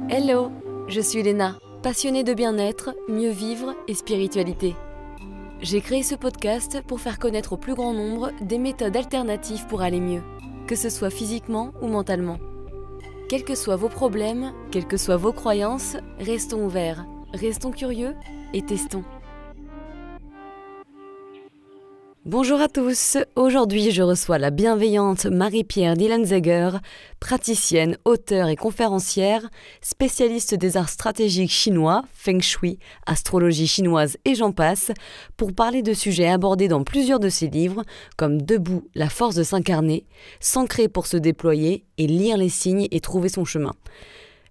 Hello, je suis Léna, passionnée de bien-être, mieux vivre et spiritualité. J'ai créé ce podcast pour faire connaître au plus grand nombre des méthodes alternatives pour aller mieux, que ce soit physiquement ou mentalement. Quels que soient vos problèmes, quelles que soient vos croyances, restons ouverts, restons curieux et testons. Bonjour à tous, aujourd'hui je reçois la bienveillante Marie-Pierre Dillenzeger, praticienne, auteure et conférencière, spécialiste des arts stratégiques chinois, Feng Shui, astrologie chinoise et j'en passe, pour parler de sujets abordés dans plusieurs de ses livres, comme Debout, la force de s'incarner, S'ancrer pour se déployer et Lire les signes et trouver son chemin.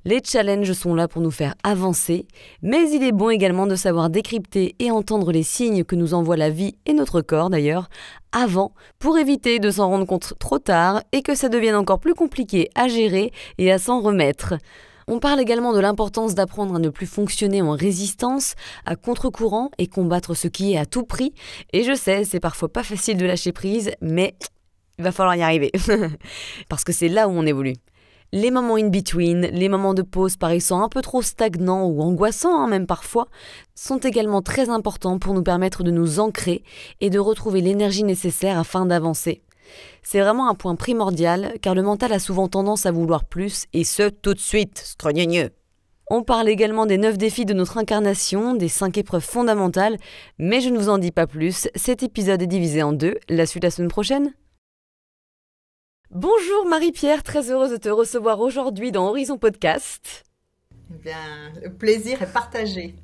Les challenges sont là pour nous faire avancer, mais il est bon également de savoir décrypter et entendre les signes que nous envoie la vie et notre corps d'ailleurs, avant, pour éviter de s'en rendre compte trop tard et que ça devienne encore plus compliqué à gérer et à s'en remettre. On parle également de l'importance d'apprendre à ne plus fonctionner en résistance, à contre-courant et combattre ce qui est à tout prix. Et je sais, c'est parfois pas facile de lâcher prise, mais il va falloir y arriver. Parce que c'est là où on évolue. Les moments in-between, les moments de pause paraissant un peu trop stagnants ou angoissants même parfois, sont également très importants pour nous permettre de nous ancrer et de retrouver l'énergie nécessaire afin d'avancer. C'est vraiment un point primordial car le mental a souvent tendance à vouloir plus et ce tout de suite, scrogneux. On parle également des 9 défis de notre incarnation, des 5 épreuves fondamentales, mais je ne vous en dis pas plus, cet épisode est divisé en 2, la suite la semaine prochaine. Bonjour Marie-Pierre, très heureuse de te recevoir aujourd'hui dans Horizon Podcast. Eh bien, le plaisir est partagé.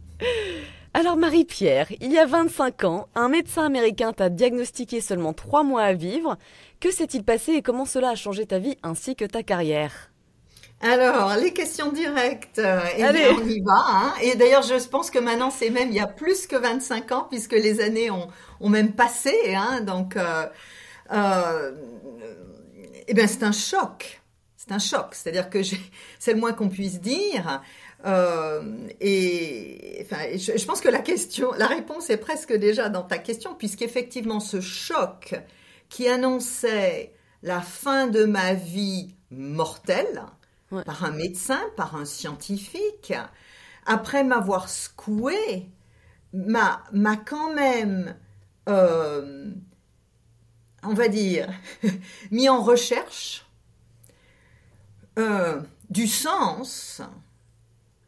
Alors Marie-Pierre, il y a 25 ans, un médecin américain t'a diagnostiqué seulement 3 mois à vivre. Que s'est-il passé et comment cela a changé ta vie ainsi que ta carrière ? Alors, les questions directes, Allez. Bien, on y va. Hein. Et d'ailleurs, je pense que maintenant, c'est même il y a plus que 25 ans puisque les années ont même passé. Hein, donc... Eh bien, c'est un choc. C'est un choc. C'est-à-dire que c'est le moins qu'on puisse dire. Je pense que la réponse est presque déjà dans ta question, puisqu'effectivement, ce choc qui annonçait la fin de ma vie mortelle, Ouais. par un médecin, par un scientifique, après m'avoir secoué, m'a quand même... on va dire, mis en recherche du sens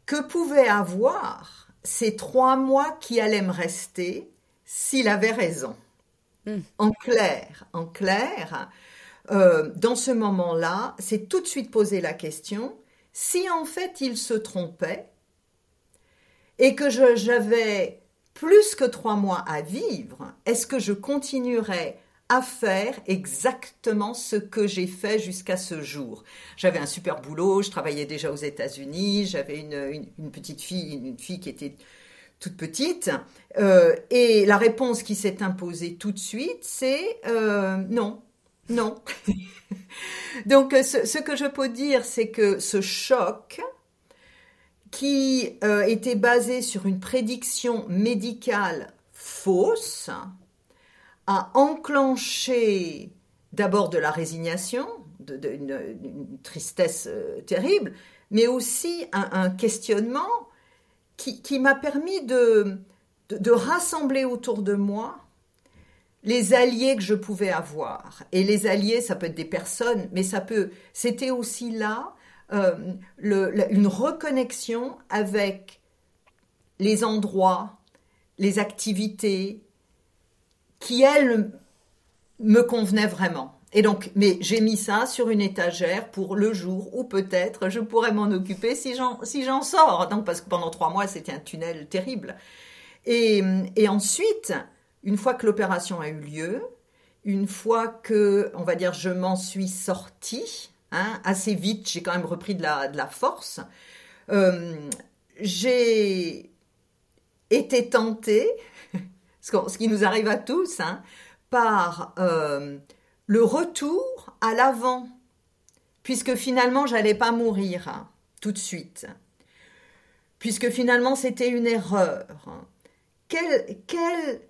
que pouvaient avoir ces 3 mois qui allaient me rester s'il avait raison. En clair, dans ce moment-là, c'est tout de suite posé la question, si en fait il se trompait et que j'avais plus que 3 mois à vivre, est-ce que je continuerais à faire exactement ce que j'ai fait jusqu'à ce jour. J'avais un super boulot, je travaillais déjà aux États-Unis, j'avais une petite fille, une fille qui était toute petite, et la réponse qui s'est imposée tout de suite, c'est non. Donc, ce que je peux dire, c'est que ce choc, qui était basé sur une prédiction médicale fausse, a enclenché d'abord de la résignation, une tristesse terrible, mais aussi un questionnement qui m'a permis de rassembler autour de moi les alliés que je pouvais avoir. Et les alliés, ça peut être des personnes, mais c'était aussi là une reconnexion avec les endroits, les activités, qui, elle, me convenait vraiment. Et donc, mais j'ai mis ça sur une étagère pour le jour où peut-être je pourrais m'en occuper si j'en sors. Donc, parce que pendant 3 mois, c'était un tunnel terrible. Et ensuite, une fois que l'opération a eu lieu, une fois que, on va dire, je m'en suis sortie, assez vite, j'ai quand même repris de la force, j'ai été tentée, ce qui nous arrive à tous, par le retour à l'avant, puisque finalement, j'allais pas mourir tout de suite, puisque finalement, c'était une erreur. Quelle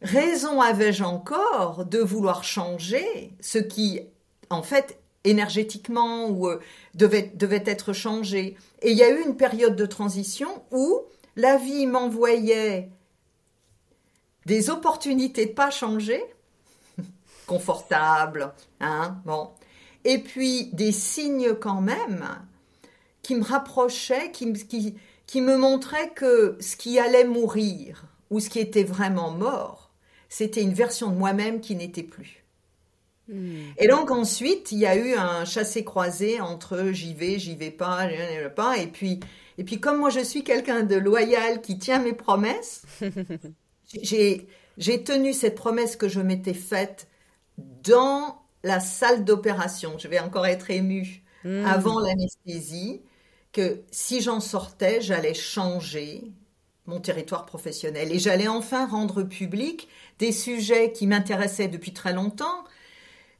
raison avais-je encore de vouloir changer ce qui, en fait, énergétiquement ou devait être changé. Et il y a eu une période de transition où la vie m'envoyait des opportunités de pas changer, confortables, hein, bon. Et puis des signes quand même qui me rapprochaient, qui me montraient que ce qui allait mourir ou ce qui était vraiment mort, c'était une version de moi-même qui n'était plus. Et donc ensuite, il y a eu un chassé-croisé entre j'y vais pas, et puis comme moi je suis quelqu'un de loyal qui tient mes promesses, j'ai tenu cette promesse que je m'étais faite dans la salle d'opération. Je vais encore être émue avant l'anesthésie, que si j'en sortais, j'allais changer mon territoire professionnel et j'allais enfin rendre public des sujets qui m'intéressaient depuis très longtemps,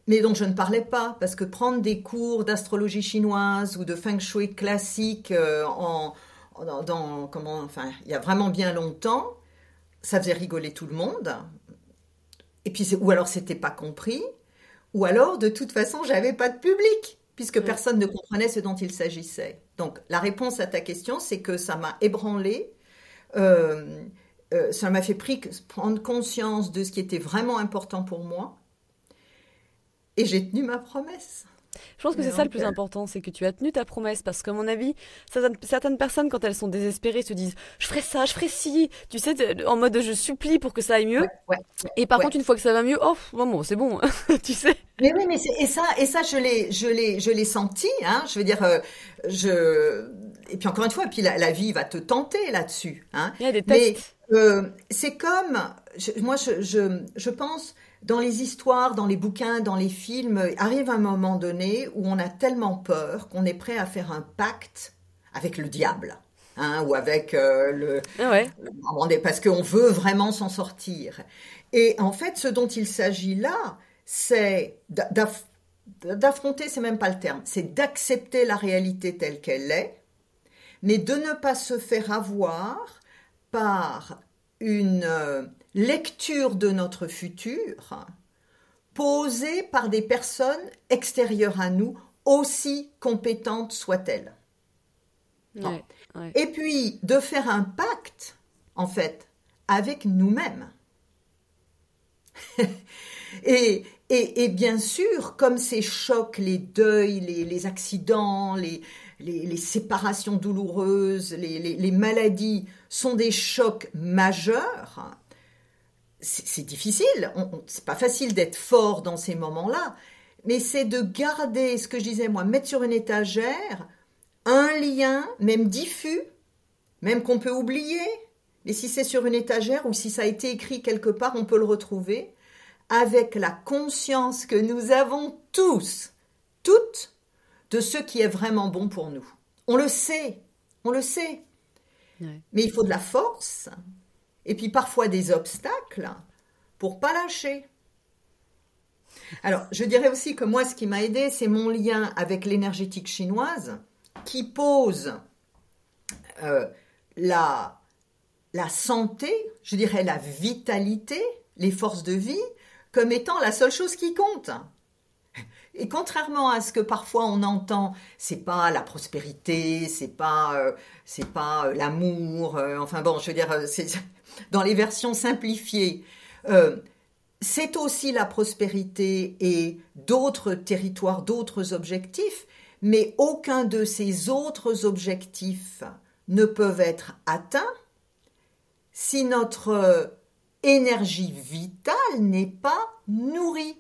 mais dont je ne parlais pas, parce que prendre des cours d'astrologie chinoise ou de feng shui classique il y a vraiment bien longtemps, ça faisait rigoler tout le monde. Et puis, ou alors c'était pas compris, ou alors de toute façon j'avais pas de public, puisque personne ne comprenait ce dont il s'agissait. Donc la réponse à ta question, c'est que ça m'a ébranlée, ça m'a fait prendre conscience de ce qui était vraiment important pour moi, et j'ai tenu ma promesse. Je pense que c'est ça le plus important, c'est que tu as tenu ta promesse, parce qu'à mon avis, certaines personnes, quand elles sont désespérées, se disent « je ferai ça, je ferai ci », tu sais, en mode « je supplie pour que ça aille mieux ». Et par contre, une fois que ça va mieux, oh, bon, c'est bon, tu sais. Mais oui, et ça, je l'ai senti, hein. Je veux dire, et puis encore une fois, puis la vie va te tenter là-dessus, hein. Il y a des tests. Mais c'est comme, je pense, dans les histoires, dans les bouquins, dans les films, arrive un moment donné où on a tellement peur qu'on est prêt à faire un pacte avec le diable, hein, ou avec parce qu'on veut vraiment s'en sortir. Et en fait, ce dont il s'agit là, c'est d'affronter, c'est même pas le terme, c'est d'accepter la réalité telle qu'elle est, mais de ne pas se faire avoir par une lecture de notre futur posée par des personnes extérieures à nous, aussi compétentes soient-elles. Ouais. Et puis de faire un pacte, en fait, avec nous-mêmes. Et bien sûr, comme ces chocs, les deuils, les accidents, les séparations douloureuses, les maladies sont des chocs majeurs, c'est difficile, c'est pas facile d'être fort dans ces moments-là, mais c'est de garder, ce que je disais moi, mettre sur une étagère un lien, même diffus, même qu'on peut oublier, mais si c'est sur une étagère ou si ça a été écrit quelque part, on peut le retrouver, avec la conscience que nous avons tous, toutes, de ce qui est vraiment bon pour nous. On le sait. Mais il faut de la force, et puis parfois des obstacles, pour pas lâcher. Alors, je dirais aussi que moi, ce qui m'a aidé, c'est mon lien avec l'énergétique chinoise, qui pose la santé, je dirais la vitalité, les forces de vie, comme étant la seule chose qui compte. Et contrairement à ce que parfois on entend, c'est pas la prospérité, c'est pas l'amour, enfin bon, je veux dire, c'est dans les versions simplifiées, c'est aussi la prospérité et d'autres territoires, d'autres objectifs, mais aucun de ces autres objectifs ne peuvent être atteints si notre énergie vitale n'est pas nourrie.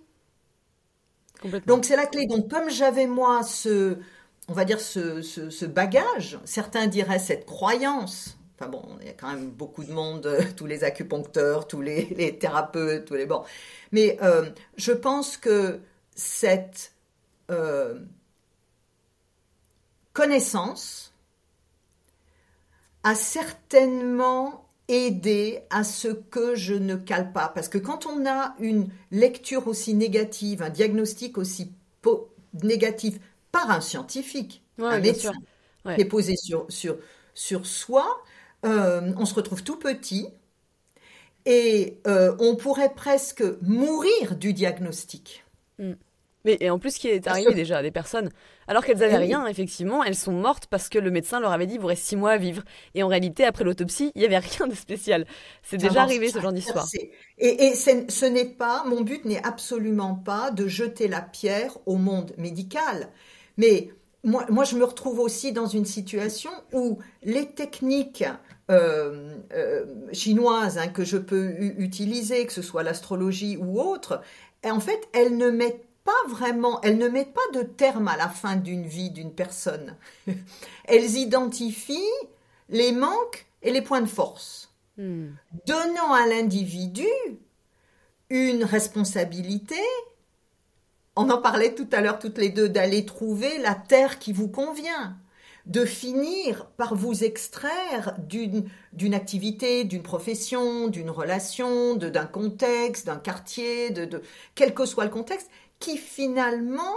Donc c'est la clé. Donc comme j'avais moi ce bagage, certains diraient cette croyance. Enfin bon, il y a quand même beaucoup de monde, tous les acupuncteurs, tous les thérapeutes, tous les bon. Mais je pense que cette connaissance a certainement aider à ce que je ne cale pas. Parce que quand on a une lecture aussi négative, un diagnostic aussi négatif par un scientifique, un médecin, qui est posé sur soi, on se retrouve tout petit et on pourrait presque mourir du diagnostic. Mais et en plus, ce qui est arrivé déjà à des personnes, alors qu'elles avaient rien, effectivement, elles sont mortes parce que le médecin leur avait dit, vous restez 6 mois à vivre. Et en réalité, après l'autopsie, il n'y avait rien de spécial. C'est déjà arrivé, ce genre d'histoire. Ce n'est pas, mon but n'est absolument pas de jeter la pierre au monde médical. Mais moi, je me retrouve aussi dans une situation où les techniques chinoises que je peux utiliser, que ce soit l'astrologie ou autre, en fait, elles ne mettent pas de terme à la fin d'une vie d'une personne. Elles identifient les manques et les points de force, donnant à l'individu une responsabilité. On en parlait tout à l'heure toutes les deux, d'aller trouver la terre qui vous convient, de finir par vous extraire d'une activité, d'une profession, d'une relation, d'un contexte, d'un quartier, quel que soit le contexte, qui finalement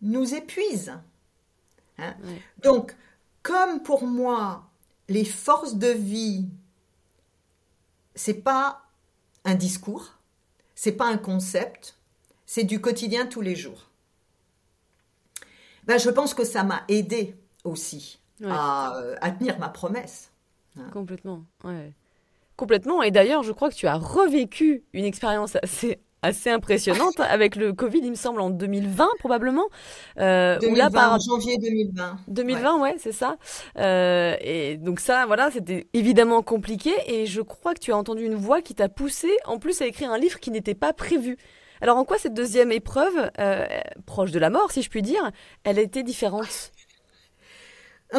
nous épuise. Ouais. Donc, comme pour moi, les forces de vie, c'est pas un discours, c'est pas un concept, c'est du quotidien tous les jours. Je pense que ça m'a aidé aussi à tenir ma promesse. Complètement, ouais. Complètement. Et d'ailleurs, je crois que tu as revécu une expérience assez impressionnante avec le Covid, il me semble, en 2020 probablement. 2020, en janvier 2020. 2020, ouais, c'est ça. Et donc ça, voilà, c'était évidemment compliqué. Et je crois que tu as entendu une voix qui t'a poussé, en plus, à écrire un livre qui n'était pas prévu. Alors en quoi cette deuxième épreuve, proche de la mort, si je puis dire, elle a été différente?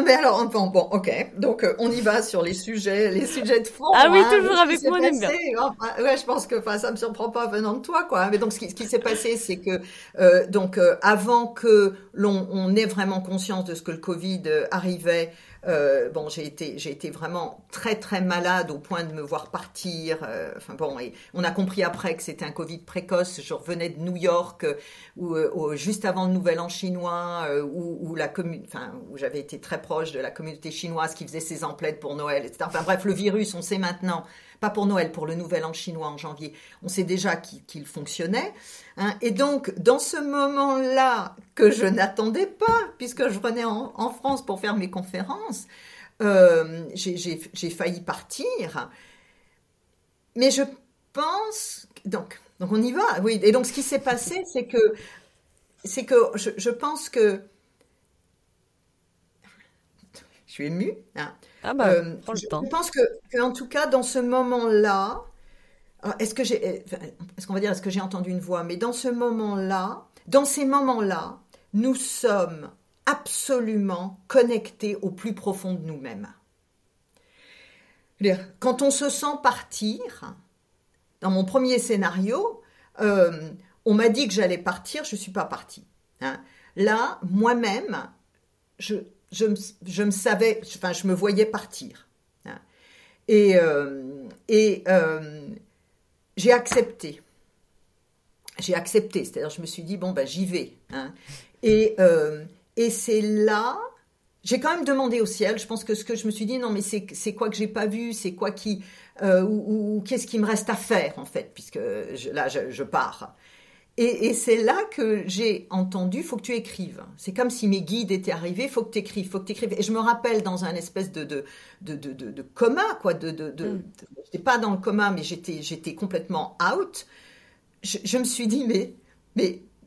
Mais alors, bon, ok. Donc, on y va sur les sujets de fond. Ah oui, toujours avec moi, on aime bien. Ouais, je pense que, ça me surprend pas venant de toi, quoi. Mais donc, ce qui s'est passé, c'est que, avant que on ait vraiment conscience de ce que le Covid arrivait, j'ai été vraiment très, très malade au point de me voir partir. Et on a compris après que c'était un Covid précoce. Je revenais de New York, juste avant le Nouvel An chinois, où j'avais été très proche de la communauté chinoise qui faisait ses emplettes pour Noël, etc. Enfin bref, le virus, on sait maintenant, pas pour Noël, pour le Nouvel An chinois en janvier, on sait déjà qu'il fonctionnait. Et donc, dans ce moment-là, que je n'attendais pas, puisque je venais en France pour faire mes conférences, j'ai failli partir. Mais je pense... Donc on y va, oui. Et donc, ce qui s'est passé, c'est que je pense que... Je suis émue. Prends le temps. Je pense que, en tout cas, dans ce moment-là, est-ce que j'ai entendu une voix? Mais dans ces moments-là, nous sommes absolument connectés au plus profond de nous-mêmes. Quand on se sent partir, dans mon premier scénario, on m'a dit que j'allais partir, je ne suis pas partie. Là, moi-même, je me savais, je me voyais partir. Et j'ai accepté. C'est-à-dire je me suis dit, j'y vais. Et c'est là, j'ai quand même demandé au ciel, je pense que ce que je me suis dit, non mais c'est quoi que j'ai pas vu, c'est quoi ou qu'est-ce qui me reste à faire en fait, puisque je pars. Et c'est là que j'ai entendu, faut que tu écrives. C'est comme si mes guides étaient arrivés, faut que tu écrives. Et je me rappelle dans un espèce de coma, quoi. J'étais pas dans le coma, mais j'étais complètement out. Je me suis dit, mais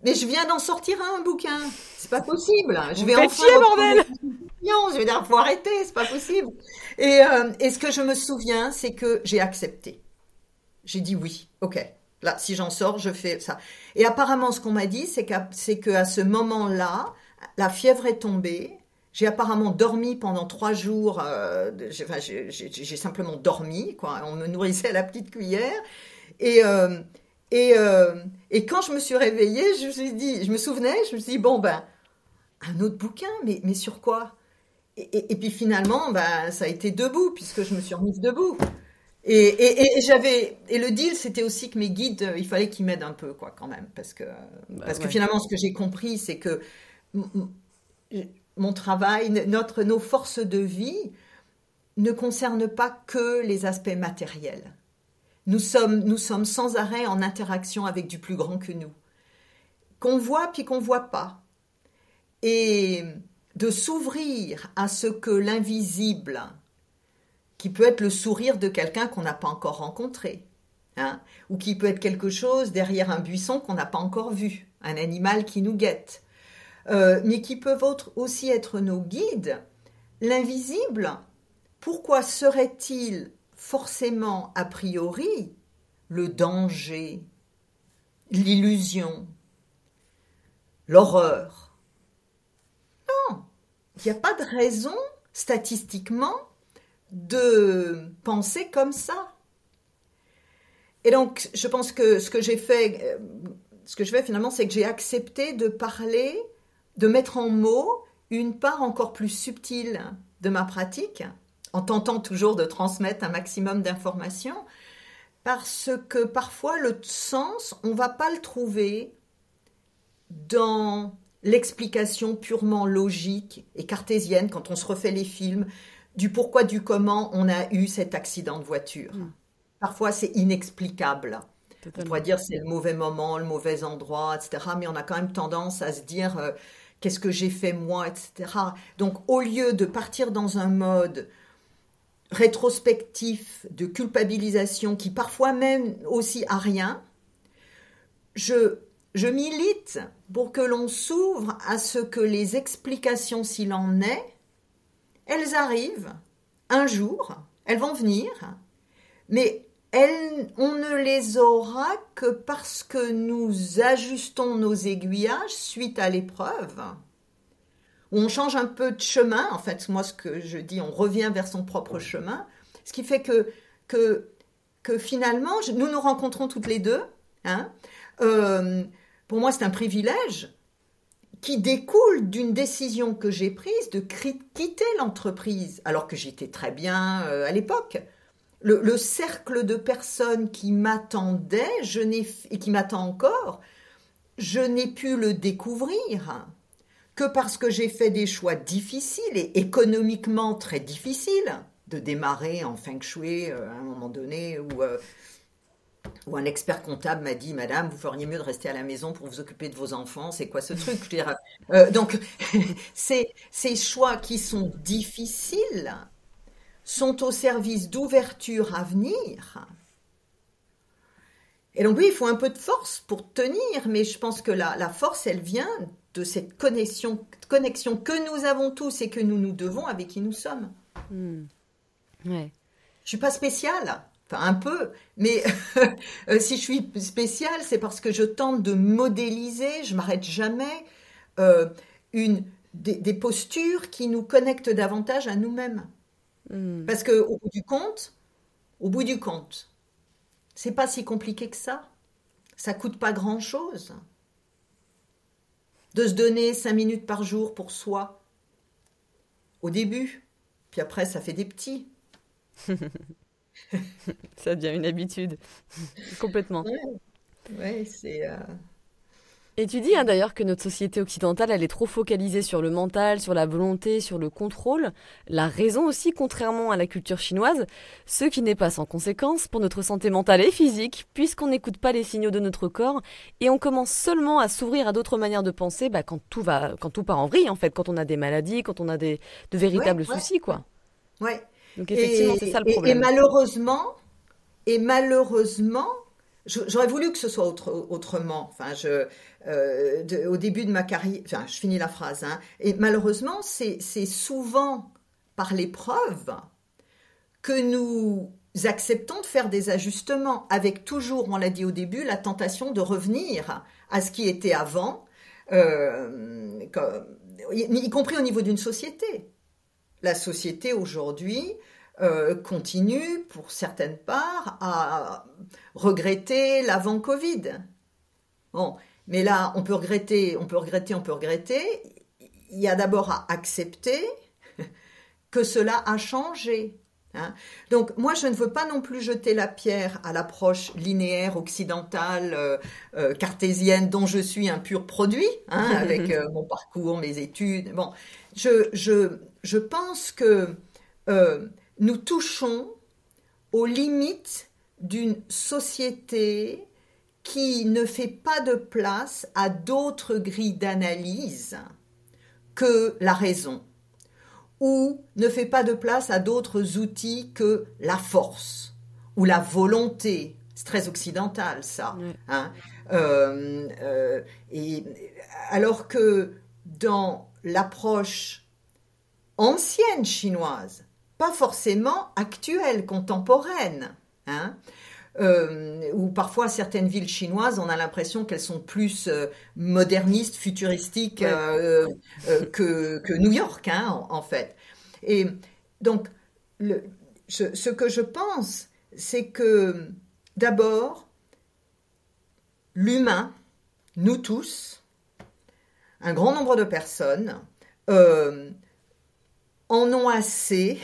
je viens d'en sortir un bouquin. C'est pas possible. Je vais enfin bordel! Je vais dire, faut arrêter, c'est pas possible. Et ce que je me souviens, c'est que j'ai accepté. J'ai dit oui, ok. Là, si j'en sors, je fais ça. Et apparemment, ce qu'on m'a dit, c'est qu'à ce moment-là, la fièvre est tombée. J'ai apparemment dormi pendant 3 jours. J'ai simplement dormi, quoi. On me nourrissait à la petite cuillère. Et quand je me suis réveillée, je me suis dit, un autre bouquin, mais sur quoi? Et puis finalement, ça a été debout, puisque je me suis remise debout. Et le deal, c'était aussi que mes guides, il fallait qu'ils m'aident un peu, quoi, quand même, parce que finalement, ce que j'ai compris, c'est que mon travail, nos forces de vie ne concernent pas que les aspects matériels. Nous sommes sans arrêt en interaction avec du plus grand que nous. qu'on voit puis qu'on voit pas. Et de s'ouvrir à ce que l'invisible, qui peut être le sourire de quelqu'un qu'on n'a pas encore rencontré, hein, ou qui peut être quelque chose derrière un buisson qu'on n'a pas encore vu, un animal qui nous guette, mais qui peuvent aussi être nos guides. L'invisible, pourquoi serait-il forcément a priori le danger, l'illusion, l'horreur? Non, il n'y a pas de raison statistiquement de penser comme ça. Et donc, je pense que ce que je fais finalement, c'est que j'ai accepté de parler, de mettre en mots une part encore plus subtile de ma pratique, en tentant toujours de transmettre un maximum d'informations, parce que parfois le sens, on ne va pas le trouver dans l'explication purement logique et cartésienne, quand on se refait les films, du pourquoi, du comment on a eu cet accident de voiture. Parfois, c'est inexplicable. Totalement. On pourrait dire c'est le mauvais moment, le mauvais endroit, etc. Mais on a quand même tendance à se dire qu'est-ce que j'ai fait moi, etc. Donc, au lieu de partir dans un mode rétrospectif de culpabilisation qui parfois mène aussi à rien, je milite pour que l'on s'ouvre à ce que les explications, s'il en est, elles arrivent un jour, elles vont venir, mais on ne les aura que parce que nous ajustons nos aiguillages suite à l'épreuve, où on change un peu de chemin. En fait, moi, ce que je dis, on revient vers son propre chemin, ce qui fait que finalement, nous rencontrons toutes les deux. Hein. Pour moi, c'est un privilège qui découle d'une décision que j'ai prise de quitter l'entreprise, alors que j'étais très bien à l'époque. Le cercle de personnes qui m'attendaient, et qui m'attend encore, je n'ai pu le découvrir que parce que j'ai fait des choix difficiles et économiquement très difficiles, de démarrer en feng shui à un moment donné où un expert comptable m'a dit « Madame, vous feriez mieux de rester à la maison pour vous occuper de vos enfants, c'est quoi ce truc ?» Donc, ces choix qui sont difficiles sont au service d'ouverture à venir. Et donc oui, il faut un peu de force pour tenir, mais je pense que la force, elle vient de cette connexion que nous avons tous et que nous devons avec qui nous sommes. Ouais. Je suis pas spéciale, enfin un peu, mais si je suis spéciale, c'est parce que je tente de modéliser, je m'arrête jamais, des postures qui nous connectent davantage à nous-mêmes. Parce que au bout du compte, c'est pas si compliqué que ça. Ça coûte pas grand-chose de se donner 5 minutes par jour pour soi. Au début, puis après ça fait des petits. Ça devient une habitude, complètement. Ouais, c'est... Et tu dis d'ailleurs que notre société occidentale, elle est trop focalisée sur le mental, sur la volonté, sur le contrôle. La raison aussi, contrairement à la culture chinoise, ce qui n'est pas sans conséquence pour notre santé mentale et physique, puisqu'on n'écoute pas les signaux de notre corps et on commence seulement à s'ouvrir à d'autres manières de penser quand tout part en vrille, en fait, quand on a des maladies, quand on a de véritables soucis, quoi. Ouais. Donc effectivement, c'est ça le problème. Et malheureusement, j'aurais voulu que ce soit autrement. Enfin, au début de ma carrière, enfin, je finis la phrase. Hein, et malheureusement, c'est souvent par l'épreuve que nous acceptons de faire des ajustements, avec toujours, on l'a dit au début, la tentation de revenir à ce qui était avant, y compris au niveau d'une société. La société aujourd'hui continue, pour certaines parts, à regretter l'avant-Covid. Bon, mais là, on peut regretter. Il y a d'abord à accepter que cela a changé. Hein. Donc, moi, je ne veux pas non plus jeter la pierre à l'approche linéaire, occidentale, cartésienne, dont je suis un pur produit, hein, avec mon parcours, mes études. Bon, je pense que nous touchons aux limites d'une société qui ne fait pas de place à d'autres grilles d'analyse que la raison, ou ne fait pas de place à d'autres outils que la force ou la volonté. C'est très occidental, ça. Ouais. Hein. Et alors que dans l'approche ancienne chinoise, pas forcément actuelle, contemporaine, hein, où parfois certaines villes chinoises, on a l'impression qu'elles sont plus modernistes, futuristiques que New York, hein, en fait. Et donc, ce que je pense, c'est que d'abord, l'humain, nous tous, un grand nombre de personnes, en ont assez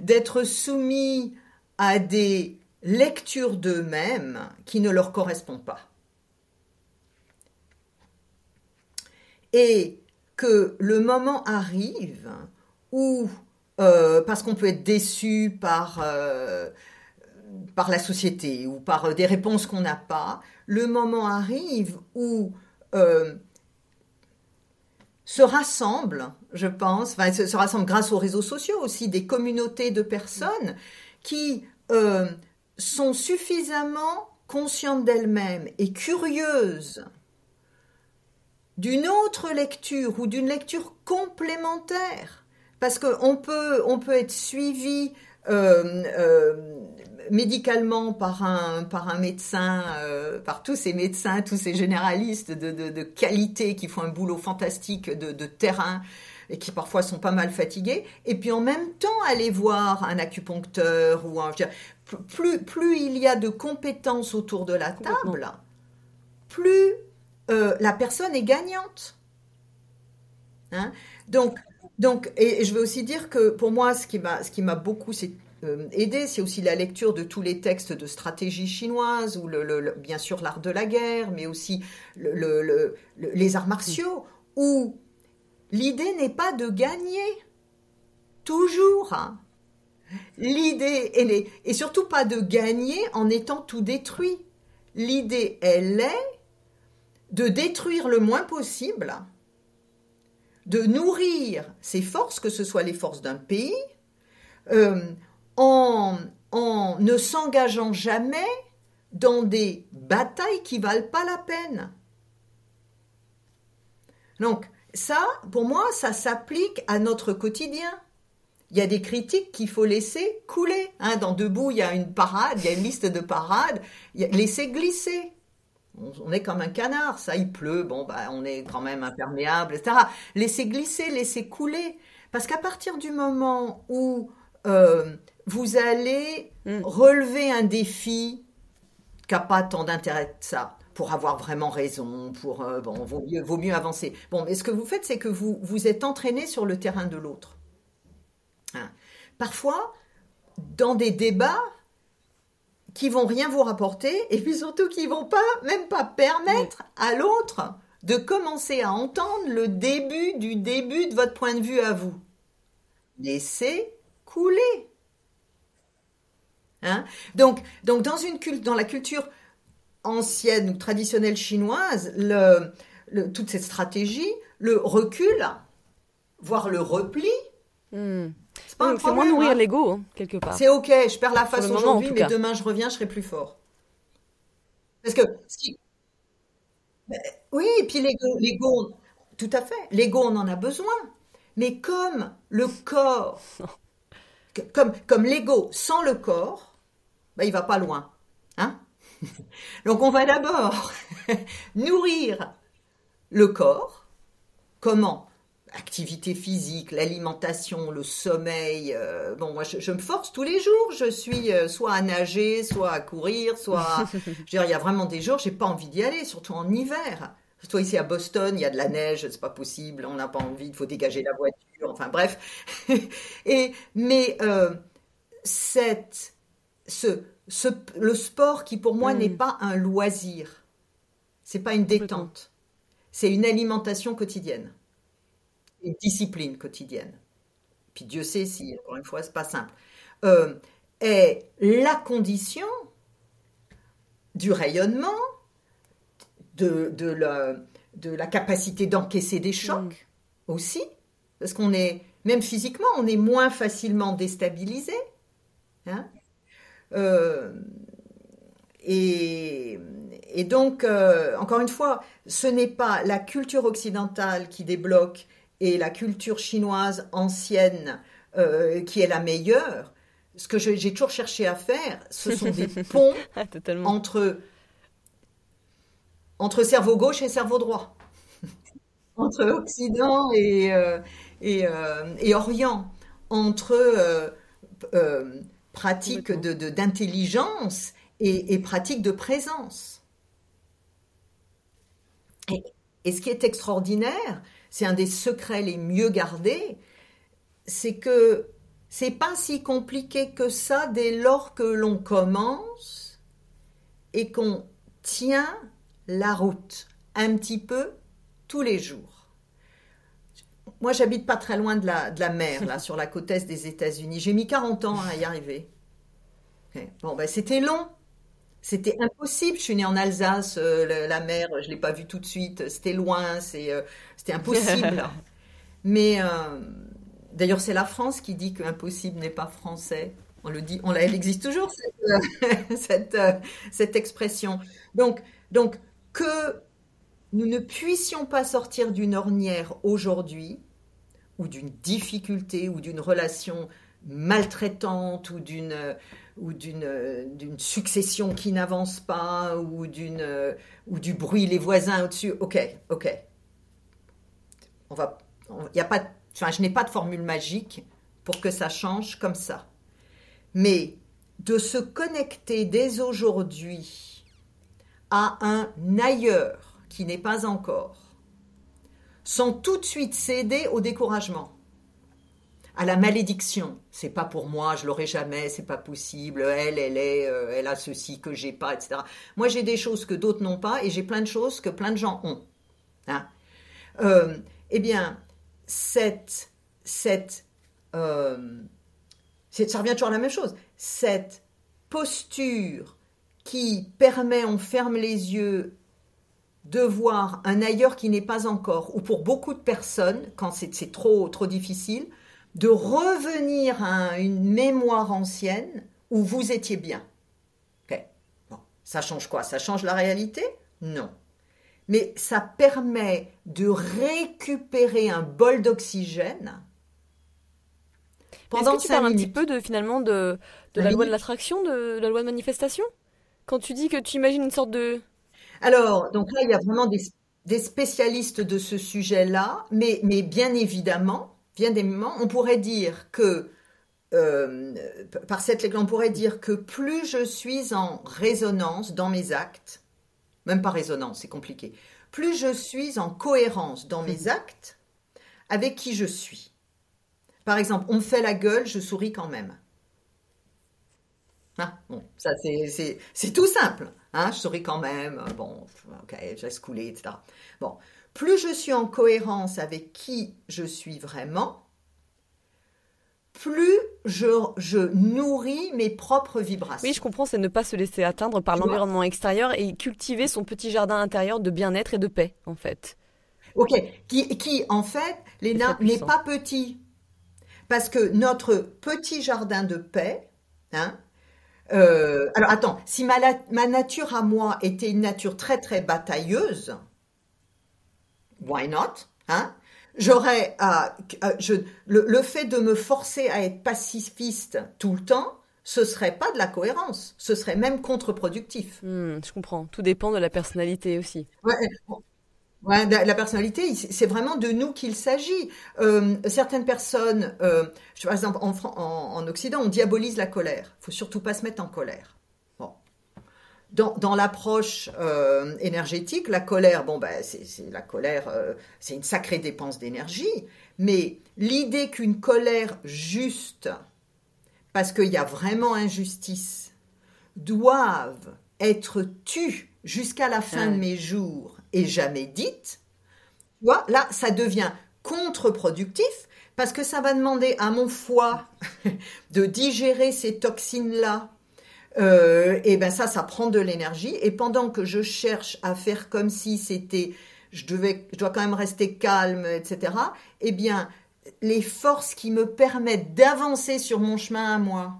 d'être soumis à des lectures d'eux-mêmes qui ne leur correspondent pas. Et que le moment arrive où, parce qu'on peut être déçu par la société ou par des réponses qu'on n'a pas, le moment arrive où se rassemblent, je pense, enfin, se rassemblent grâce aux réseaux sociaux aussi, des communautés de personnes qui sont suffisamment conscientes d'elles-mêmes et curieuses d'une autre lecture ou d'une lecture complémentaire. Parce qu'on peut être suivi médicalement par un médecin, par tous ces médecins, tous ces généralistes de qualité qui font un boulot fantastique de terrain et qui parfois sont pas mal fatigués, et puis en même temps aller voir un acupuncteur ou plus il y a de compétences autour de la table, plus la personne est gagnante. Hein? Donc, et je veux aussi dire que pour moi, ce qui m'a beaucoup aidé, c'est aussi la lecture de tous les textes de stratégie chinoise, ou bien sûr l'art de la guerre, mais aussi les arts martiaux, où l'idée n'est pas de gagner, toujours. Hein. L'idée, et surtout pas de gagner en étant tout détruit. L'idée, elle est de détruire le moins possible, de nourrir ses forces, que ce soit les forces d'un pays, en ne s'engageant jamais dans des batailles qui valent pas la peine. Donc, ça, pour moi, ça s'applique à notre quotidien. Il y a des critiques qu'il faut laisser couler. Hein, dans Debout, il y a une parade, il y a une liste de parades, laisser glisser. On est comme un canard, ça, il pleut, bon, bah, on est quand même imperméable, etc. Laissez glisser, laissez couler. Parce qu'à partir du moment où vous allez relever un défi qui n'a pas tant d'intérêt que ça, pour avoir vraiment raison, vaut mieux avancer. Bon, mais ce que vous faites, c'est que vous êtes entraîné sur le terrain de l'autre. Hein. Parfois, dans des débats qui vont rien vous rapporter, et puis surtout qui vont même pas permettre à l'autre de commencer à entendre le début de votre point de vue à vous. Laissez couler. Hein? Donc dans la culture ancienne ou traditionnelle chinoise, toute cette stratégie, le recul, voire le repli, c'est pas un problème. C'est moins nourrir l'ego, hein, quelque part. C'est ok, je perds la face aujourd'hui, mais demain je reviens, je serai plus fort. Parce que oui, et puis l'ego, tout à fait, l'ego on en a besoin, mais comme le corps, comme l'ego sans le corps, bah, il va pas loin, hein? Donc on va d'abord nourrir le corps. Comment? Activité physique, l'alimentation, le sommeil. Bon, moi, je me force tous les jours. Je suis soit à nager, soit à courir, soit... Je veux dire, il y a vraiment des jours, j'ai pas envie d'y aller, surtout en hiver. Surtout ici à Boston, il y a de la neige, c'est pas possible, on n'a pas envie, il faut dégager la voiture, enfin bref. Mais le sport qui pour moi n'est pas un loisir, c'est pas une détente, c'est une alimentation quotidienne. Une discipline quotidienne. Puis Dieu sait si, encore une fois, c'est pas simple. Est la condition du rayonnement, de la capacité d'encaisser des chocs aussi, parce qu'on est, même physiquement, on est moins facilement déstabilisé. Hein. Euh, et, et donc, encore une fois, ce n'est pas la culture occidentale qui débloque et la culture chinoise ancienne qui est la meilleure. Ce que j'ai toujours cherché à faire, ce sont des ponts Ah, totalement. entre cerveau gauche et cerveau droit, entre Occident et Orient, entre pratique Complètement. d'intelligence et pratique de présence. Et, et ce qui est extraordinaire, c'est un des secrets les mieux gardés, c'est que c'est pas si compliqué que ça dès lors que l'on commence et qu'on tient la route un petit peu tous les jours. Moi, j'habite pas très loin de la mer, là, sur la côte est des États-Unis. J'ai mis 40 ans à y arriver. Okay. Bon, ben, c'était long. C'était impossible. Je suis née en Alsace, la mer, je l'ai pas vue tout de suite. C'était loin, c'était impossible. Mais d'ailleurs, c'est la France qui dit que impossible n'est pas français. On le dit, elle existe toujours cette expression. Donc, donc que nous ne puissions pas sortir d'une ornière aujourd'hui, ou d'une difficulté, ou d'une relation maltraitante, d'une succession qui n'avance pas, ou du bruit, les voisins au-dessus. Ok, ok. Y a pas, enfin, je n'ai pas de formule magique pour que ça change comme ça. Mais de se connecter dès aujourd'hui à un ailleurs qui n'est pas encore, sans tout de suite céder au découragement, à la malédiction. C'est pas pour moi, je l'aurai jamais, c'est pas possible. Elle a ceci que j'ai pas, etc. Moi, j'ai des choses que d'autres n'ont pas et j'ai plein de choses que plein de gens ont. Hein. Eh bien, ça revient toujours à la même chose. Cette posture qui permet, on ferme les yeux, de voir un ailleurs qui n'est pas encore, ou pour beaucoup de personnes, quand c'est trop, trop difficile, de revenir à une mémoire ancienne où vous étiez bien. Okay. Bon. Ça change quoi? Ça change la réalité? Non. Mais ça permet de récupérer un bol d'oxygène Mais est-ce que pendant tu 5 parles un petit minutes. peu de 5 la loi de minutes. l'attraction, de la loi de manifestation? Quand tu dis que tu imagines une sorte de... Alors, donc là, il y a vraiment des spécialistes de ce sujet-là, mais bien évidemment, on pourrait dire que, euh, par cette règle, on pourrait dire que plus je suis en résonance dans mes actes, même pas résonance, c'est compliqué, plus je suis en cohérence dans mes actes avec qui je suis. Par exemple, on me fait la gueule, je souris quand même. Hein, bon, ça c'est tout simple. Hein, je souris quand même. Bon, ok, je laisse couler, etc. Bon, plus je suis en cohérence avec qui je suis vraiment, plus je nourris mes propres Oui, je vibrations. comprends, c'est ne pas se laisser atteindre par Tu vois? l'environnement extérieur et cultiver son petit jardin intérieur de bien-être et de paix, en fait. Ok, qui en fait, C'est très Léna, n'est puissant. pas petit. Parce que notre petit jardin de paix, hein, alors attends, si ma nature à moi était une nature très très batailleuse, why not? Hein? J'aurais le fait de me forcer à être pacifiste tout le temps, ce serait pas de la cohérence, ce serait même contre-productif. Je comprends. Tout dépend de la personnalité aussi. Ouais, ouais, la personnalité, c'est vraiment de nous qu'il s'agit. Certaines personnes, par exemple en Occident, on diabolise la colère. Il faut surtout pas se mettre en colère. Bon. Dans l'approche énergétique, la colère, bon ben la colère, c'est une sacrée dépense d'énergie. Mais l'idée qu'une colère juste, parce qu'il y a vraiment injustice, doivent être tues jusqu'à la fin Ah de ouais. mes jours et jamais dites, tu vois, là, ça devient contre-productif parce que ça va demander à mon foie de digérer ces toxines-là, Et ben ça prend de l'énergie. Et pendant que je cherche à faire comme si c'était, je dois quand même rester calme, etc. Eh bien, les forces qui me permettent d'avancer sur mon chemin à moi,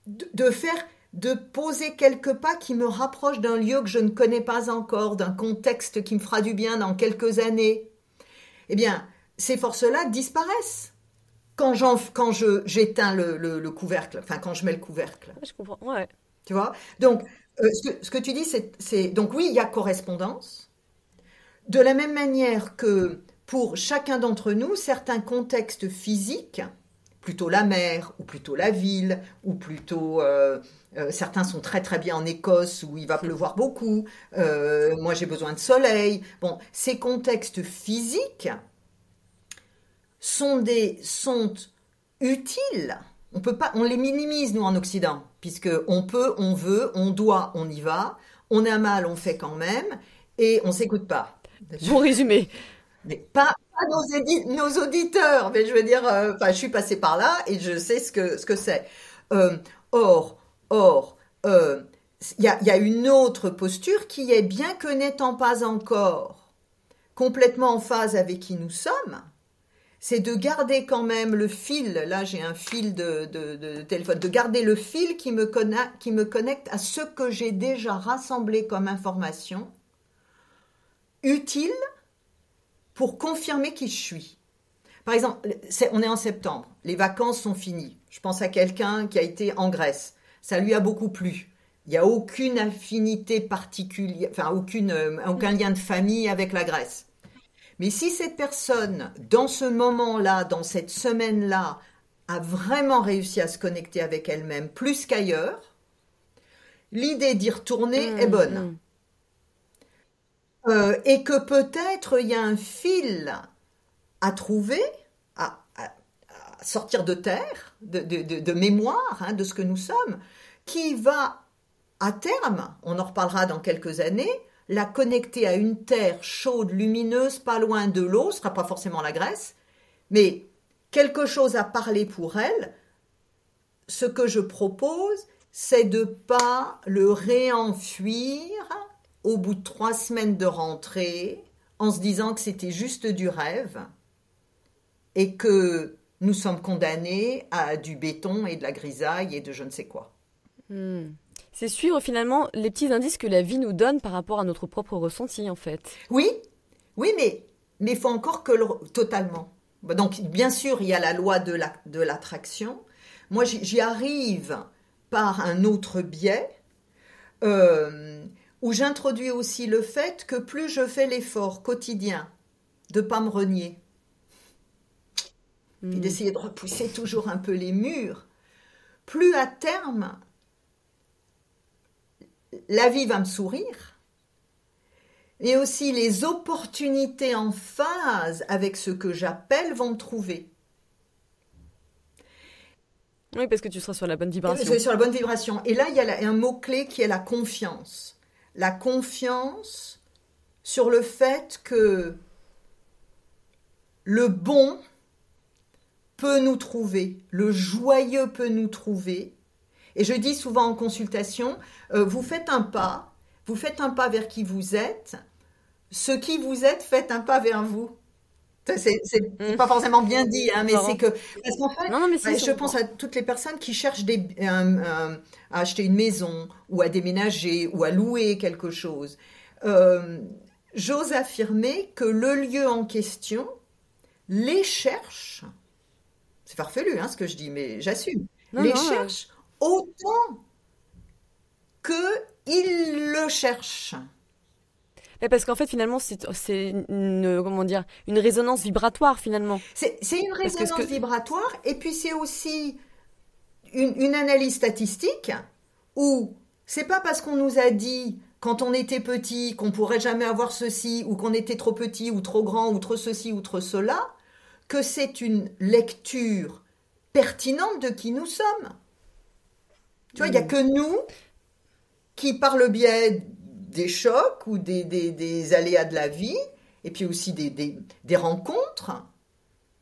de poser quelques pas qui me rapprochent d'un lieu que je ne connais pas encore, d'un contexte qui me fera du bien dans quelques années, eh bien, ces forces-là disparaissent quand j'éteins le couvercle, enfin quand je mets le couvercle. Je comprends. Ouais. Tu vois? Donc, ce que tu dis, donc oui, il y a correspondance. De la même manière que pour chacun d'entre nous, certains contextes physiques, plutôt la mer, ou plutôt la ville, ou plutôt certains sont très très bien en Écosse où il va pleuvoir beaucoup. Moi, j'ai besoin de soleil. Bon, ces contextes physiques sont utiles. On les minimise nous en Occident, puisque on peut, on veut, on doit, on y va. On a mal, on fait quand même, et on s'écoute pas. Bon résumé. Mais pas nos auditeurs, mais je veux dire, enfin, je suis passée par là et je sais ce que c'est. Euh, or, il y a une autre posture qui est, bien que n'étant pas encore complètement en phase avec qui nous sommes, c'est de garder quand même le fil, là j'ai un fil de téléphone, de garder le fil qui me connecte à ce que j'ai déjà rassemblé comme information utile pour confirmer qui je suis. Par exemple, on est en septembre, les vacances sont finies. Je pense à quelqu'un qui a été en Grèce. Ça lui a beaucoup plu. Il n'y a aucune affinité particulière, enfin aucun lien de famille avec la Grèce. Mais si cette personne, dans ce moment-là, dans cette semaine-là, a vraiment réussi à se connecter avec elle-même plus qu'ailleurs, l'idée d'y retourner est bonne. Et que peut-être il y a un fil à trouver, à sortir de terre, de mémoire, hein, de ce que nous sommes, qui va, à terme, on en reparlera dans quelques années, la connecter à une terre chaude, lumineuse, pas loin de l'eau, ce ne sera pas forcément la Grèce, mais quelque chose à parler pour elle. Ce que je propose, c'est de ne pas le réenfuir au bout de 3 semaines de rentrée, en se disant que c'était juste du rêve et que nous sommes condamnés à du béton et de la grisaille et de je ne sais quoi. C'est suivre finalement les petits indices que la vie nous donne par rapport à notre propre ressenti en fait. Oui, mais il faut encore que totalement. Donc bien sûr, il y a la loi de l'attraction. Moi, j'y arrive par un autre biais où j'introduis aussi le fait que plus je fais l'effort quotidien de ne pas me renier et d'essayer de repousser toujours un peu les murs, plus à terme, la vie va me sourire, et aussi les opportunités en phase avec ce que j'appelle vont me trouver. Oui, parce que tu seras sur la bonne vibration. Je suis sur la bonne vibration. Et là, il y a un mot-clé qui est la confiance. La confiance sur le fait que le bon peut nous trouver, le joyeux peut nous trouver. Et je dis souvent en consultation, vous faites un pas vers qui vous êtes, ce qui vous êtes, faites un pas vers vous. C'est pas forcément bien dit, hein, mais c'est que parce qu'en fait, non, mais je pense à toutes les personnes qui cherchent à acheter une maison ou à déménager ou à louer quelque chose. J'ose affirmer que le lieu en question les cherche. C'est farfelu, hein, ce que je dis, mais j'assume. Cherche autant qu'ils le cherchent. Parce qu'en fait, finalement, c'est une résonance vibratoire, finalement. C'est une résonance vibratoire, et puis c'est aussi une analyse statistique où c'est pas parce qu'on nous a dit quand on était petit qu'on pourrait jamais avoir ceci, ou qu'on était trop petit, ou trop grand, ou trop ceci, ou trop cela, que c'est une lecture pertinente de qui nous sommes. Tu vois, il n'y a que nous qui, par le biais des chocs ou des aléas de la vie, et puis aussi des rencontres,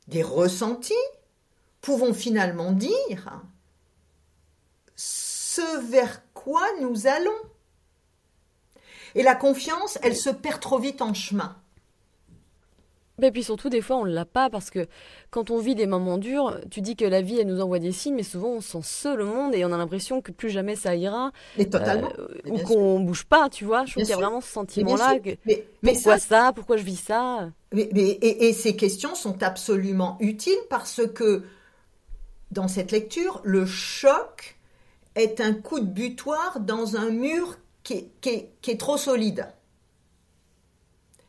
des ressentis, pouvons finalement dire ce vers quoi nous allons. Et la confiance, elle se perd trop vite en chemin. Et puis surtout, des fois, on ne l'a pas parce que quand on vit des moments durs, tu dis que la vie, elle nous envoie des signes, mais souvent, on sent seul au monde et on a l'impression que plus jamais ça ira, Mais totalement. ou Bien sûr. qu'on bouge pas, tu vois. Je trouve Bien qu'il y a sûr. vraiment ce Mais bien sentiment-là. sûr. Mais Pourquoi ça, ça? Pourquoi je vis ça? et ces questions sont absolument utiles parce que dans cette lecture, le choc est un coup de butoir dans un mur qui est trop solide.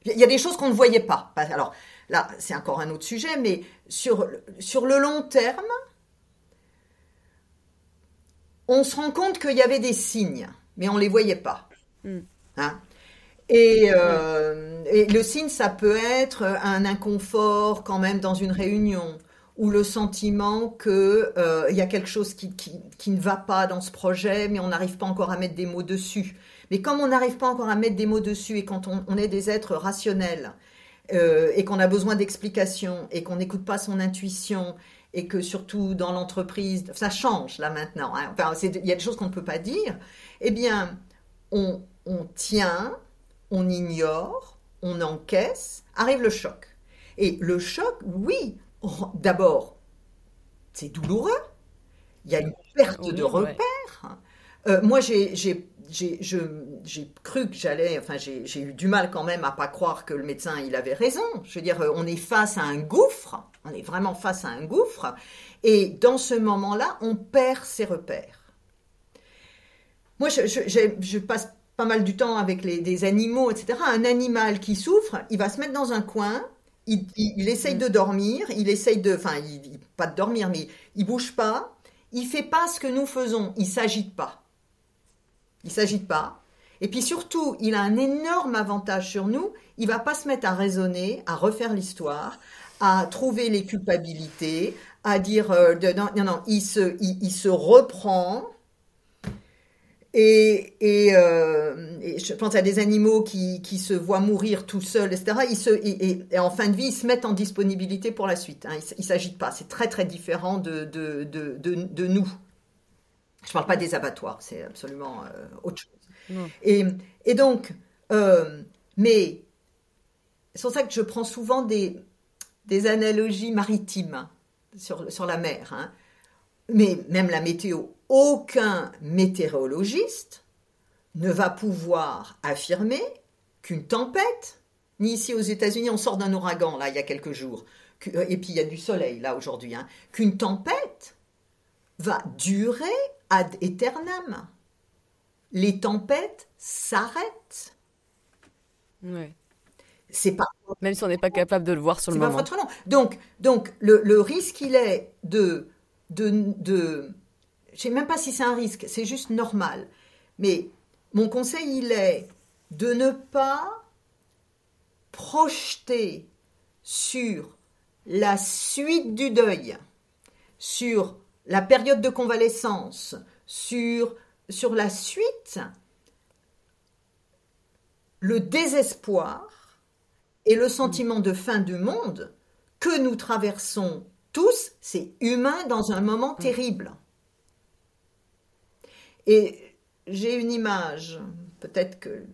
Il y a des choses qu'on ne voyait pas. Alors là, c'est encore un autre sujet, mais sur le long terme, on se rend compte qu'il y avait des signes, mais on ne les voyait pas. Hmm. Hein? Et Ouais. le signe, ça peut être un inconfort quand même dans une réunion, ou le sentiment que il y a quelque chose qui ne va pas dans ce projet, mais on n'arrive pas encore à mettre des mots dessus. Mais comme on n'arrive pas encore à mettre des mots dessus, et quand on est des êtres rationnels, et qu'on a besoin d'explications, et qu'on n'écoute pas son intuition, et que surtout dans l'entreprise, ça change là maintenant, hein, enfin, il y a des choses qu'on ne peut pas dire, eh bien, on tient, on ignore, on encaisse, arrive le choc. Et le choc, oui, d'abord, c'est douloureux, il y a une perte de Oui, ouais. repères. Moi, j'ai cru que j'allais, enfin, j'ai eu du mal quand même à pas croire que le médecin, il avait raison. Je veux dire, on est face à un gouffre, on est vraiment face à un gouffre, et dans ce moment-là, on perd ses repères. Moi, je passe pas mal du temps avec des animaux, etc. Un animal qui souffre, il va se mettre dans un coin, il essaye Hmm. de dormir, il essaye de, enfin, pas de dormir, mais il bouge pas, il fait pas ce que nous faisons, il s'agite pas. Il s'agite pas. Et puis surtout, il a un énorme avantage sur nous. Il va pas se mettre à raisonner, à refaire l'histoire, à trouver les culpabilités, à dire non, non, non, il se reprend. Et je pense à des animaux qui se voient mourir tout seuls, etc. Et en fin de vie, ils se mettent en disponibilité pour la suite. Hein. Ils ne s'agitent pas. C'est très, très différent de nous. Je ne parle pas des abattoirs, c'est absolument autre chose. Non. Et, et donc, mais c'est pour ça que je prends souvent des analogies maritimes hein, sur la mer. Hein. Mais même la météo, aucun météorologiste ne va pouvoir affirmer qu'une tempête, ni ici aux États-Unis, on sort d'un ouragan là il y a quelques jours, et puis il y a du soleil là aujourd'hui, hein, qu'une tempête va durer ad aeternam. Les tempêtes s'arrêtent. Ouais. C'est pas, Même si on n'est pas capable de le voir sur le c'est pas moment. trop long. Donc le risque, il est je sais même pas si c'est un risque, c'est juste normal. Mais mon conseil, il est de ne pas projeter sur la suite du deuil, sur la période de convalescence, sur la suite, le désespoir et le Hmm. sentiment de fin du monde que nous traversons tous, c'est humain dans un moment Ouais. terrible. Et j'ai une image, peut-être que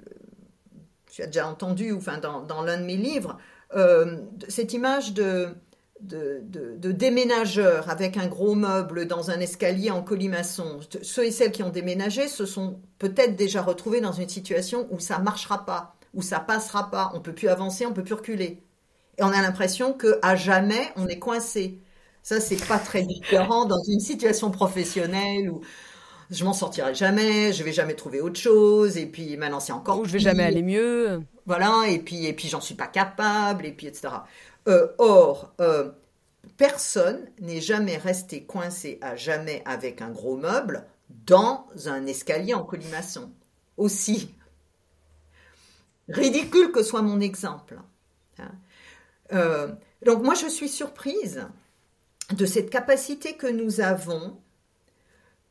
tu as déjà entendu, enfin dans l'un de mes livres, cette image de déménageur avec un gros meuble dans un escalier en colimaçon. Ceux et celles qui ont déménagé se sont peut-être déjà retrouvés dans une situation où ça ne marchera pas, où ça ne passera pas, on ne peut plus avancer, on ne peut plus reculer. Et on a l'impression qu'à jamais, on est coincé. Ça, c'est pas très différent dans une situation professionnelle où je m'en sortirai jamais, je vais jamais trouver autre chose, et puis maintenant c'est encore Ou je vais jamais pire, aller mieux. voilà, et puis j'en suis pas capable, et puis etc. Or, personne n'est jamais resté coincé à jamais avec un gros meuble dans un escalier en colimaçon. Aussi ridicule que soit mon exemple. Hein. Donc moi je suis surprise de cette capacité que nous avons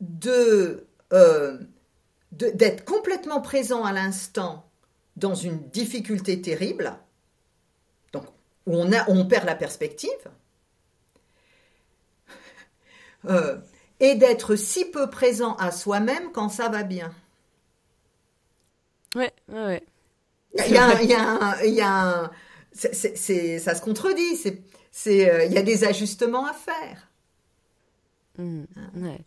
d'être complètement présent à l'instant dans une difficulté terrible, donc où on perd la perspective, et d'être si peu présent à soi-même quand ça va bien. Ouais. Il y a un, ça se contredit. Il y a des ajustements à faire. Ouais.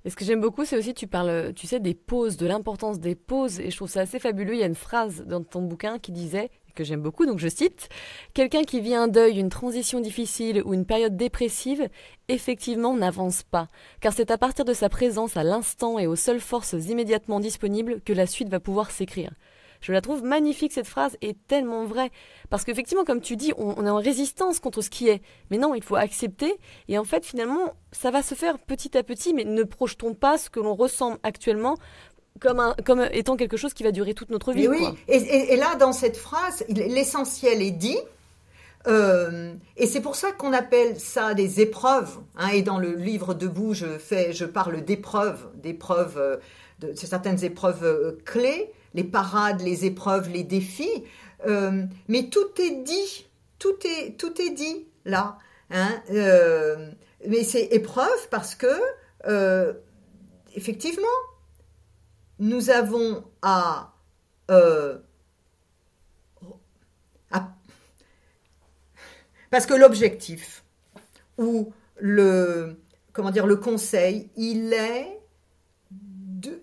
Et ce que j'aime beaucoup, c'est aussi, tu parles, tu sais, des pauses, de l'importance des pauses. Et je trouve ça assez fabuleux. Il y a une phrase dans ton bouquin qui disait, que j'aime beaucoup, donc je cite, quelqu'un qui vit un deuil, une transition difficile ou une période dépressive, effectivement n'avance pas. Car c'est à partir de sa présence à l'instant et aux seules forces immédiatement disponibles que la suite va pouvoir s'écrire. Je la trouve magnifique, cette phrase, et tellement vraie. Parce qu'effectivement, comme tu dis, on est en résistance contre ce qui est. Mais non, il faut accepter. Et en fait, finalement, ça va se faire petit à petit, mais ne projetons pas ce que l'on ressent actuellement comme étant quelque chose qui va durer toute notre vie. Mais oui, quoi. Et là, dans cette phrase, l'essentiel est dit. Et c'est pour ça qu'on appelle ça des épreuves. Hein, et dans le livre Debout, je parle d'épreuves, de certaines épreuves clés, les parades, les épreuves, les défis. Mais tout est dit, tout est dit là. Hein, mais c'est épreuve parce que, effectivement, nous avons parce que l'objectif ou le conseil, il est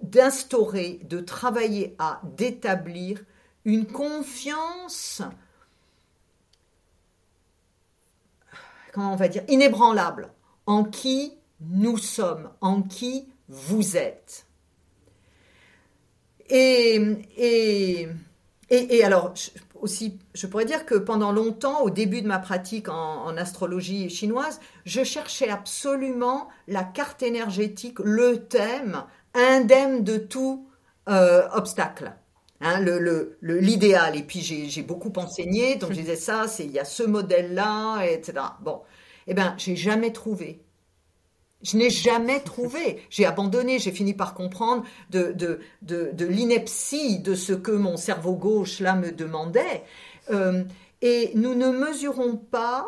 d'instaurer, de travailler d'établir une confiance, comment on va dire, inébranlable en qui nous sommes, en qui vous êtes. Et alors, aussi, je pourrais dire que pendant longtemps, au début de ma pratique en astrologie chinoise, je cherchais absolument la carte énergétique, le thème, indemne de tout obstacle. Hein, l'idéal. Et puis, j'ai beaucoup enseigné, donc je disais ça, il y a ce modèle-là, etc. Bon, eh bien, j'ai jamais trouvé. Je n'ai jamais trouvé. J'ai abandonné. J'ai fini par comprendre de l'ineptie de ce que mon cerveau gauche là me demandait. Et nous ne mesurons pas.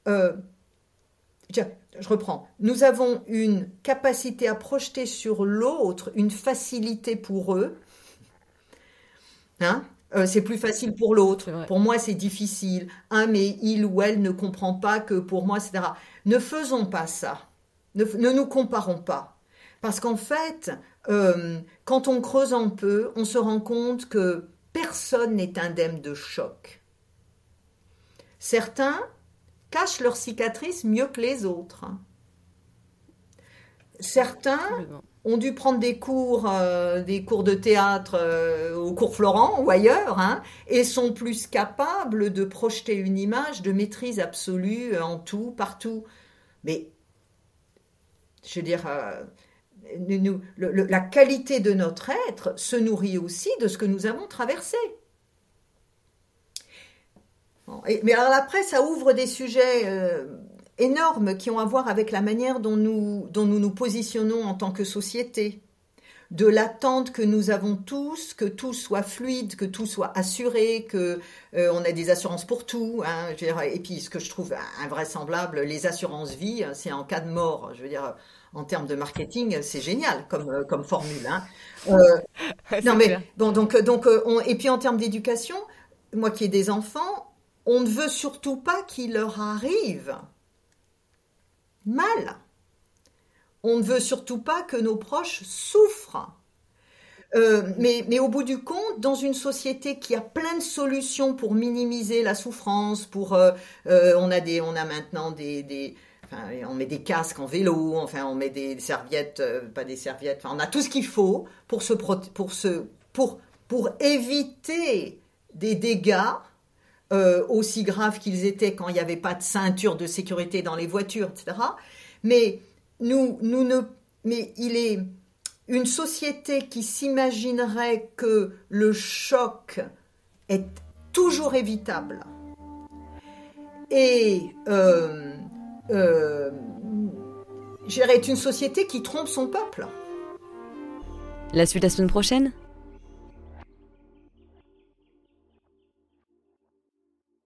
Je reprends. Nous avons une capacité à projeter sur l'autre une facilité pour eux. Hein? C'est plus facile pour l'autre. Pour moi, c'est difficile. Hein, mais il ou elle ne comprend pas que pour moi, etc. Ne faisons pas ça. Ne nous comparons pas. Parce qu'en fait, quand on creuse un peu, on se rend compte que personne n'est indemne de choc. Certains cachent leurs cicatrices mieux que les autres. Certains ont dû prendre des cours de théâtre au cours Florent ou ailleurs, hein, et sont plus capables de projeter une image de maîtrise absolue en tout, partout. Mais je veux dire, la qualité de notre être se nourrit aussi de ce que nous avons traversé. Bon, mais alors après, ça ouvre des sujets énormes qui ont à voir avec la manière dont nous positionnons en tant que société, de l'attente que nous avons tous, que tout soit fluide, que tout soit assuré, que on a des assurances pour tout. Hein, je veux dire, et puis ce que je trouve invraisemblable, les assurances vie, c'est en cas de mort. Je veux dire, en termes de marketing, c'est génial comme formule. Hein. Non mais bon, donc et puis en termes d'éducation, moi qui ai des enfants, on ne veut surtout pas qu'il leur arrive mal. On ne veut surtout pas que nos proches souffrent. Mais au bout du compte, dans une société qui a plein de solutions pour minimiser la souffrance, on a maintenant on met des casques en vélo, enfin on met des serviettes, pas des serviettes, enfin on a tout ce qu'il faut pour éviter des dégâts aussi graves qu'ils étaient quand il n'y avait pas de ceinture de sécurité dans les voitures, etc. Mais mais il est une société qui s'imaginerait que le choc est toujours évitable et est une société qui trompe son peuple. La suite la semaine prochaine ?